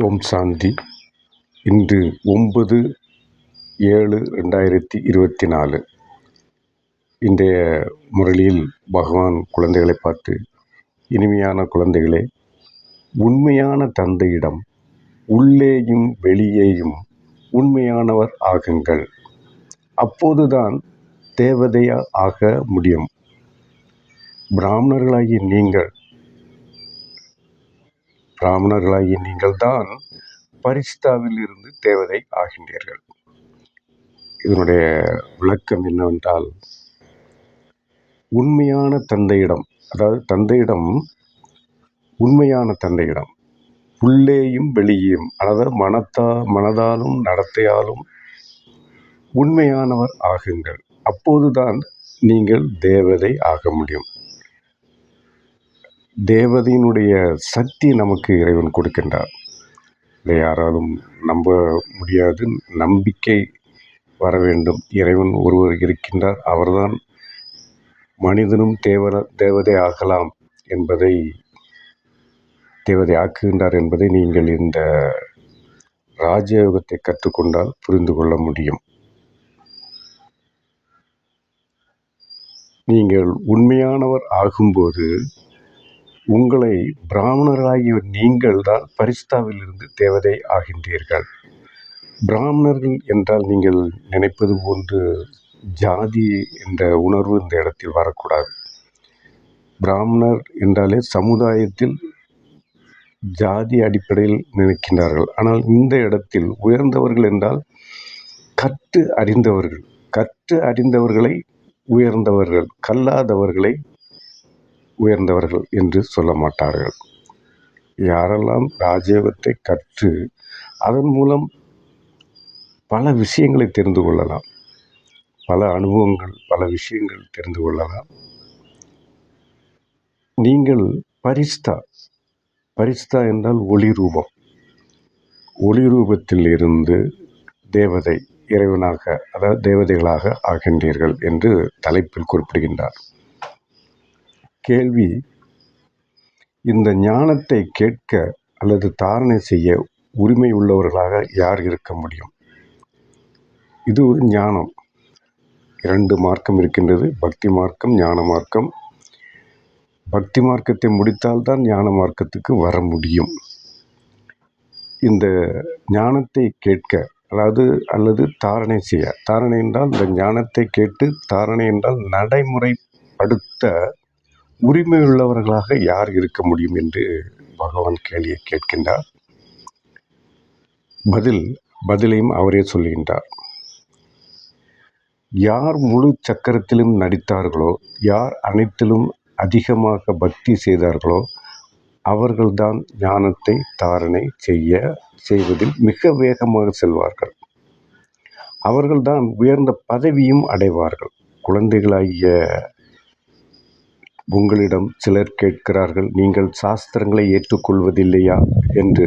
ஓம் சாந்தி. இன்று 9/7/2024. இன்றைய முரளியில் பகவான் குழந்தைகளை பார்த்து, இனிமையான குழந்தைகளே, உண்மையான தந்தையிடம் உள்ளேயும் வெளியேயும் உண்மையானவர் ஆகுங்கள். அப்போதுதான் தேவதையா ஆக முடியும். பிராமணர்களாகிய நீங்கள்தான் பரிஸ்தாவில் இருந்து தேவதை ஆகின்றீர்கள். இதனுடைய விளக்கம் என்னவென்றால், உண்மையான தந்தையிடம், அதாவது உண்மையான தந்தையிடம் உள்ளேயும் வெளியேயும், அதாவது மனதாலும் நடத்தையாலும் உண்மையானவர் ஆகுங்கள். அப்போதுதான் நீங்கள் தேவதை ஆக முடியும். தேவதையினுடைய சக்தி நமக்கு இறைவன் கொடுக்கின்றார். இதை யாராலும் நம்ப முடியாது. நம்பிக்கை வர வேண்டும். இறைவன் ஒருவர் இருக்கின்றார், அவர்தான் மனிதனும் தேவதை ஆகலாம் என்பதை, தேவதை ஆக்குகின்றார் என்பதை நீங்கள் இந்த ராஜயோகத்தை கற்றுக்கொண்டால் புரிந்து கொள்ள முடியும். நீங்கள் உண்மையானவர் ஆகும்போது உங்களை பிராமணராகிய நீங்கள் தான் பரிஸ்தாவில் இருந்து தேவதை ஆகின்றீர்கள். பிராமணர்கள் என்றால் நீங்கள் நினைப்பது போன்று ஜாதி என்ற உணர்வு இந்த இடத்தில் வரக்கூடாது. பிராமணர் என்றாலே சமுதாயத்தில் ஜாதி அடிப்படையில் நினைக்கின்றார்கள். ஆனால் இந்த இடத்தில் உயர்ந்தவர்கள் என்றால் கற்று அறிந்தவர்களை உயர்ந்தவர்கள், கல்லாதவர்களை உயர்ந்தவர்கள் என்று சொல்ல மாட்டார்கள். யாரெல்லாம் ராஜயோகத்தை கற்று அதன் மூலம் பல விஷயங்களை தெரிந்து கொள்ளலாம், பல அனுபவங்கள், பல விஷயங்கள் தெரிந்து கொள்ளலாம். நீங்கள் பரிஸ்தா என்றால் ஒளி ரூபம். ஒளி ரூபத்தில் இருந்து தேவதை, இறைவனாக, அதாவது தேவதைகளாக ஆகின்றீர்கள் என்று தலைப்பில் குறிப்பிடுகின்றார். கேள்வி: இந்த ஞானத்தை கேட்க அல்லது தாரணை செய்ய உரிமை உள்ளவர்களாக யார் இருக்க முடியும்? இது ஒரு ஞானம். 2 மார்க்கம் இருக்கின்றது, பக்தி மார்க்கம், ஞான மார்க்கம். பக்தி மார்க்கத்தை முடித்தால்தான் ஞான மார்க்கத்துக்கு வர முடியும். இந்த ஞானத்தை கேட்க அல்லது தாரணை செய்ய, தாரணை என்றால் இந்த ஞானத்தை கேட்டு, தாரணை என்றால் நடைமுறைப்படுத்த உரிமையுள்ளவர்களாக யார் இருக்க முடியும் என்று பகவான் கேள்வியை கேட்கின்றார். பதிலையும் அவரே சொல்கின்றார். யார் முழு சக்கரத்திலும் நடித்தார்களோ, யார் அனைத்திலும் அதிகமாக பக்தி செய்தார்களோ, அவர்கள்தான் ஞானத்தை தாரணை செய்வதில் மிக வேகமாக செல்வார்கள். அவர்கள்தான் உயர்ந்த பதவியும் அடைவார்கள். குழந்தைகளாகிய உங்களிடம் சிலர் கேட்கிறார்கள், நீங்கள் சாஸ்திரங்களை ஏற்றுக்கொள்வதில்லையா என்று.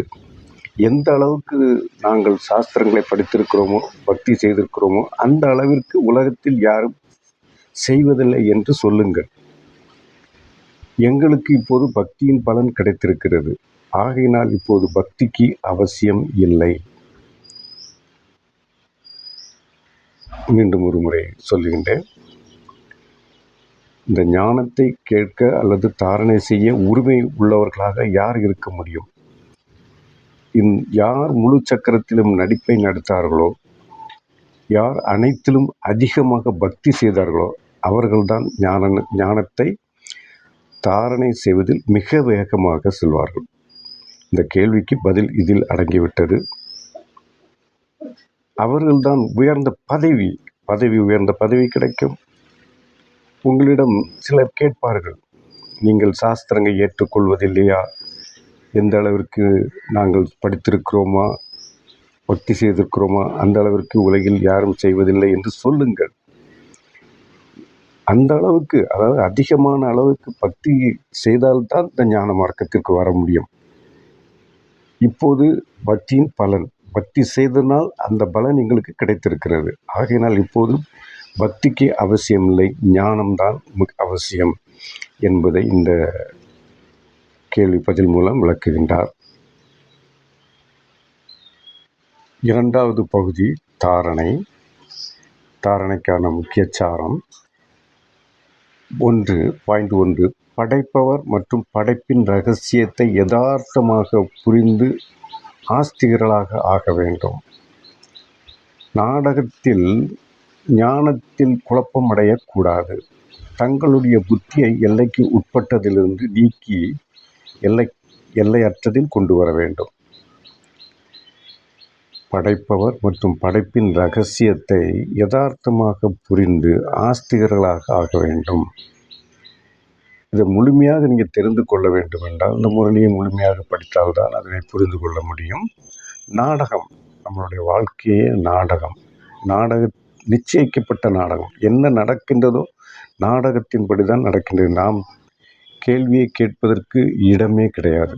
எந்த அளவுக்கு நாங்கள் சாஸ்திரங்களை படித்திருக்கிறோமோ, பக்தி செய்திருக்கிறோமோ, அந்த அளவிற்கு உலகத்தில் யாரும் செய்வதில்லை என்று சொல்லுங்கள். எங்களுக்கு இப்போது பக்தியின் பலன் கிடைத்திருக்கிறது, ஆகையினால் இப்போது பக்திக்கு அவசியம் இல்லை. மீண்டும் ஒரு முறை சொல்லுகின்றேன். இந்த ஞானத்தை கேட்க அல்லது தாரணை செய்ய உரிமை உள்ளவர்களாக யார் இருக்க முடியும்? யார் முழு சக்கரத்திலும் நடிப்பை நடத்தார்களோ, யார் அனைத்திலும் அதிகமாக பக்தி செய்தார்களோ, அவர்கள்தான் ஞானத்தை தாரணை செய்வதில் மிக வேகமாக செல்வார்கள். இந்த கேள்விக்கு பதில் இதில் அடங்கிவிட்டது. அவர்கள்தான் உயர்ந்த பதவி கிடைக்கும். உங்களிடம் சிலர் கேட்பார்கள், நீங்கள் சாஸ்திரங்களை ஏற்றுக்கொள்வதில்லையா? எந்த அளவிற்கு நாங்கள் படித்திருக்கிறோமா, பக்தி செய்திருக்கிறோமா, அந்த அளவிற்கு உலகில் யாரும் செய்வதில்லை என்று சொல்லுங்கள். அந்த அளவுக்கு, அதாவது அதிகமான அளவுக்கு பக்தி செய்தால்தான் இந்த ஞான மார்க்கத்திற்கு வர முடியும். இப்போது பக்தியின் பலன், பக்தி செய்தனால் அந்த பலன் எங்களுக்கு கிடைத்திருக்கிறது. ஆகையினால் இப்போது பக்திக்கு அவசியமில்லை, ஞானம்தான் அவசியம் என்பதை இந்த கேள்வி பதில் மூலம் விளக்குகின்றார். இரண்டாவது பகுதி தாரணை. தாரணைக்கான முக்கிய சாரம் 1.1 படைப்பவர் மற்றும் படைப்பின் இரகசியத்தை யதார்த்தமாக புரிந்து ஆஸ்திகர்களாக ஆக வேண்டும். நாடகத்தில் ஞானத்தில் குழப்பமடையக்கூடாது. தங்களுடைய புத்தியை எல்லைக்கு உட்பட்டதிலிருந்து நீக்கி எல்லையற்றதில் கொண்டு வர வேண்டும். படைப்பவர் மற்றும் படைப்பின் இரகசியத்தை யதார்த்தமாக புரிந்து ஆஸ்திகர்களாக ஆக வேண்டும். இதை முழுமையாக நீங்கள் தெரிந்து கொள்ள வேண்டும் என்றால் இந்த முரளியை முழுமையாக படித்தால்தான் அதனை புரிந்து கொள்ள முடியும். நாடகம், நம்மளுடைய வாழ்க்கையே நாடகம். நிச்சயிக்கப்பட்ட நாடகம். என்ன நடக்கின்றதோ நாடகத்தின்படி தான் நடக்கின்றது. நாம் கேள்வியை கேட்பதற்கு இடமே கிடையாது.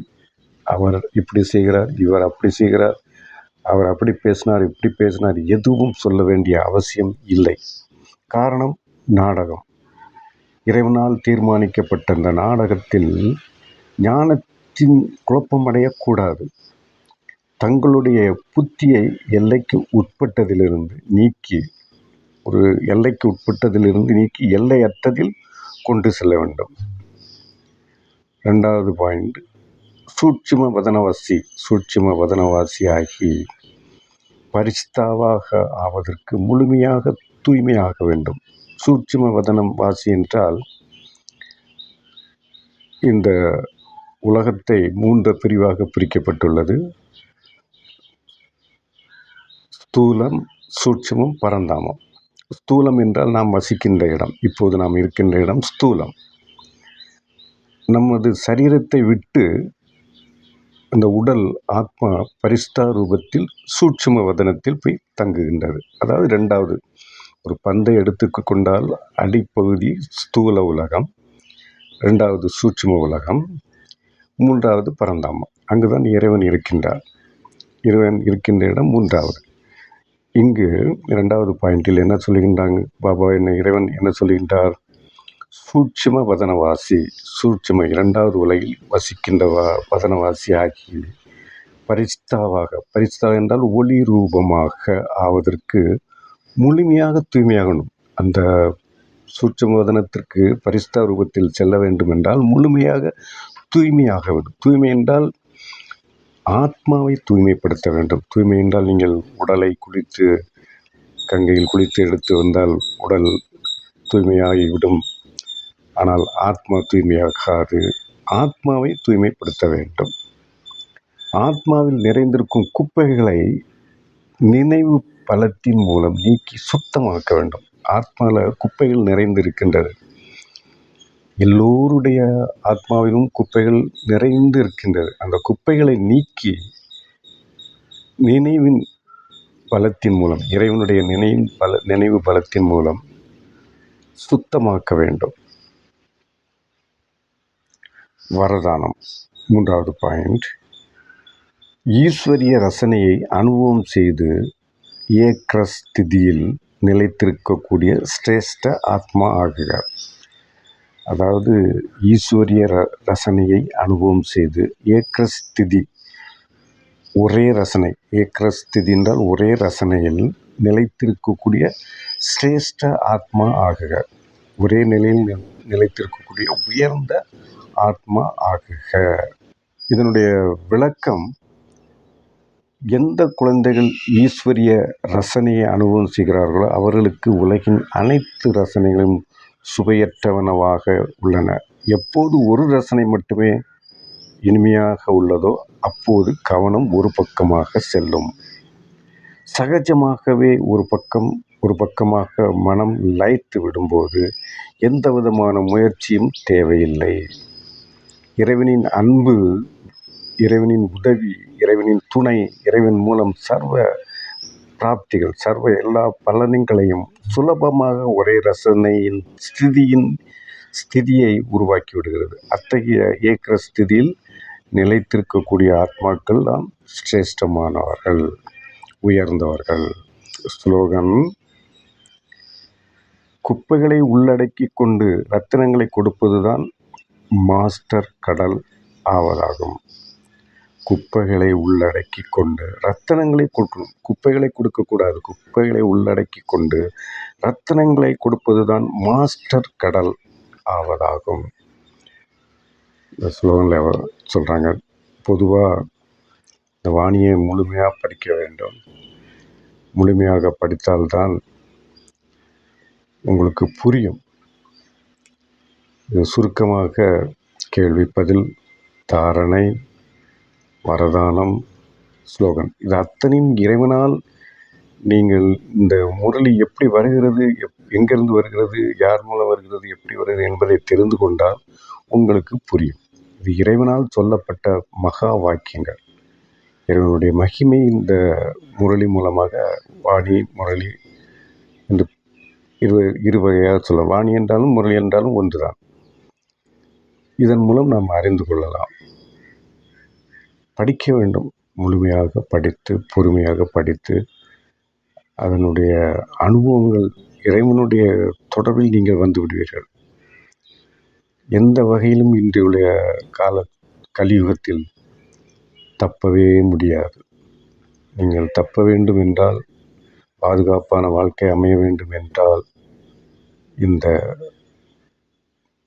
அவர் இப்படி செய்கிறார், இவர் அப்படி செய்கிறார், அவர் அப்படி பேசினார், இப்படி பேசினார், எதுவும் சொல்ல வேண்டிய அவசியம் இல்லை. காரணம், நாடகம். இறைவனால் தீர்மானிக்கப்பட்ட இந்த நாடகத்தில் ஞானத்தின் குழப்பமடையக்கூடாது. தங்களுடைய புத்தியை எல்லைக்கு உட்பட்டதிலிருந்து நீக்கி எல்லையற்றதில் கொண்டு செல்ல வேண்டும். 2வது பாயிண்ட், சூட்சும வதனவாசி ஆகி பரிசுத்தாவாக ஆவதற்கு முழுமையாக தூய்மையாக வேண்டும். சூட்சும வதனம் வாசி என்றால் இந்த உலகத்தை 3 பிரிவாக பிரிக்கப்பட்டுள்ளது. ஸ்தூலம், சூட்சுமம், பரந்தாமம். ஸ்தூலம் என்றால் நாம் வசிக்கின்ற இடம். இப்போது நாம் இருக்கின்ற இடம் ஸ்தூலம். நமது சரீரத்தை விட்டு அந்த உடல் ஆத்மா பரிசுத்த ரூபத்தில் சூட்சும வதனத்தில் போய் தங்குகின்றது. அதாவது 2வது, ஒரு பந்தை எடுத்துக்கொண்டால் அடிப்பகுதி ஸ்தூல உலகம், 2வது சூட்சும உலகம், 3வது பரந்தாமம். அங்குதான் இறைவன் இருக்கின்றார். இறைவன் இருக்கின்ற இடம் 3வது. இங்கு 2வது பாயிண்டில் என்ன சொல்லுகின்றாங்க பாபா? இறைவன் என்ன சொல்லுகின்றார்? சூட்சும வதனவாசி, சூட்சும 2வது உலகில் வசிக்கின்ற வதனவாசி ஆகி பரிசுத்தா என்றால் ஒளி ரூபமாக ஆவதற்கு முழுமையாக தூய்மையாகணும். அந்த சூட்சும வதனத்திற்கு பரிசுத்த ரூபத்தில் செல்ல வேண்டும் என்றால் முழுமையாக தூய்மையாக வேண்டும். தூய்மை என்றால் ஆத்மாவை தூய்மைப்படுத்த வேண்டும். தூய்மை என்றால் நீங்கள் உடலை குளித்து கங்கையில் குளித்து எடுத்து வந்தால் உடல் தூய்மையாகிவிடும். ஆனால் ஆத்மா தூய்மையாகாது. ஆத்மாவை தூய்மைப்படுத்த வேண்டும். ஆத்மாவில் நிறைந்திருக்கும் குப்பைகளை நினைவு பலத்தின் மூலம் நீக்கி சுத்தமாக்க வேண்டும். ஆத்மாவில் குப்பைகள் நிறைந்திருக்கின்றது. எல்லோருடைய ஆத்மாவிலும் குப்பைகள் நிறைந்து இருக்கின்றது. அந்த குப்பைகளை நீக்கி நினைவின் பலத்தின் மூலம், இறைவனுடைய நினைவு பலத்தின் மூலம் சுத்தமாக்க வேண்டும். வரதானம் 3வது பாயிண்ட், ஈஸ்வரிய ரசனையை அனுபவம் செய்து ஏக்ரஸ்திதியில் நிலைத்திருக்கக்கூடிய சிரேஷ்ட ஆத்மா ஆகுக. அதாவது ஈஸ்வரிய ரசனையை அனுபவம் செய்து ஏக்ரஸ்திதி, ஒரே ரசனை, ஏக்ரஸ்திதி என்றால் ஒரே ரசனையில் நிலைத்திருக்கக்கூடிய சிரேஷ்ட ஆத்மா ஆகுக. ஒரே நிலையில் நிலைத்திருக்கக்கூடிய உயர்ந்த ஆத்மா ஆகுக. இதனுடைய விளக்கம், எந்த குழந்தைகள் ஈஸ்வரிய ரசனையை அனுபவம் செய்கிறார்களோ அவர்களுக்கு உலகின் அனைத்து ரசனைகளும் சுவையற்றவனவாக உள்ளன. எப்போது ஒரு ரசனை மட்டுமே இனிமையாக உள்ளதோ அப்போது கவனம் ஒரு பக்கமாக செல்லும். சகஜமாகவே ஒரு பக்கமாக மனம் லயித்து விடும்போது எந்த விதமான முயற்சியும் தேவையில்லை. இறைவனின் அன்பு, இறைவனின் உதவி, இறைவனின் துணை, இறைவன் மூலம் சர்வ பிராப்திகள், சர்வ எல்லா பலன்களையும் சுலபமாக ஒரே ரசனையின் ஸ்திதியை உருவாக்கி விடுகிறது. அத்தகைய ஏக்கர ஸ்திதியில் நிலைத்திருக்கக்கூடிய ஆத்மாக்கள் தான் சிரேஷ்டமானவர்கள், உயர்ந்தவர்கள். ஸ்லோகன், குப்பைகளை உள்ளடக்கி கொண்டு ரத்தினங்களை கொடுப்பதுதான் மாஸ்டர் கடல் ஆவதாகும். குப்பைகளை உள்ளடக்கி கொண்டு ரத்தினங்களை கொடுக்கணும். குப்பைகளை கொடுக்கக்கூடாது. குப்பைகளை உள்ளடக்கி கொண்டு ரத்தினங்களை கொடுப்பது தான் மாஸ்டர் கடல் ஆவதாகும். இந்த ஸ்லோகனில் சொல்கிறாங்க. பொதுவாக இந்த வாணியை முழுமையாக படிக்க வேண்டும். முழுமையாக படித்தால்தான் உங்களுக்கு புரியும். இது சுருக்கமாக கேள்வி பதில், தாரணை, வரதானம், ஸ்லோகன், இது அத்தனையும் இறைவனால் நீங்கள் இந்த முரளி எப்படி வருகிறது, எங்கிருந்து வருகிறது, யார் மூலம் வருகிறது, எப்படி வருகிறது என்பதை தெரிந்து கொண்டால் உங்களுக்கு புரியும். இது இறைவனால் சொல்லப்பட்ட மகா வாக்கியங்கள். இறைவனுடைய மகிமை இந்த முரளி மூலமாக, வாணி முரளி என்று இரு வகையாக சொல்ல. வாணி என்றாலும் முரளி என்றாலும் ஒன்றுதான். இதன் மூலம் நாம் அறிந்து கொள்ளலாம். படிக்க வேண்டும். முழுமையாக படித்து, பொறுமையாக படித்து, அதனுடைய அனுபவங்கள், இறைவனுடைய தொடர்பில் நீங்கள் வந்து விடுவீர்கள். எந்த வகையிலும் இன்றைய கலியுகத்தில் தப்பவே முடியாது. நீங்கள் தப்ப வேண்டும் என்றால், பாதுகாப்பான வாழ்க்கை அமைய வேண்டும் என்றால், இந்த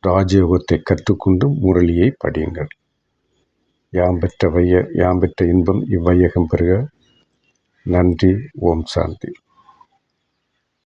ராஜயோகத்தை கற்றுக்கொண்டு முரளியை படியுங்கள். யாம் பெற்ற இன்பம் இவ்வையகம் பெறுக. நன்றி. ஓம் சாந்தி.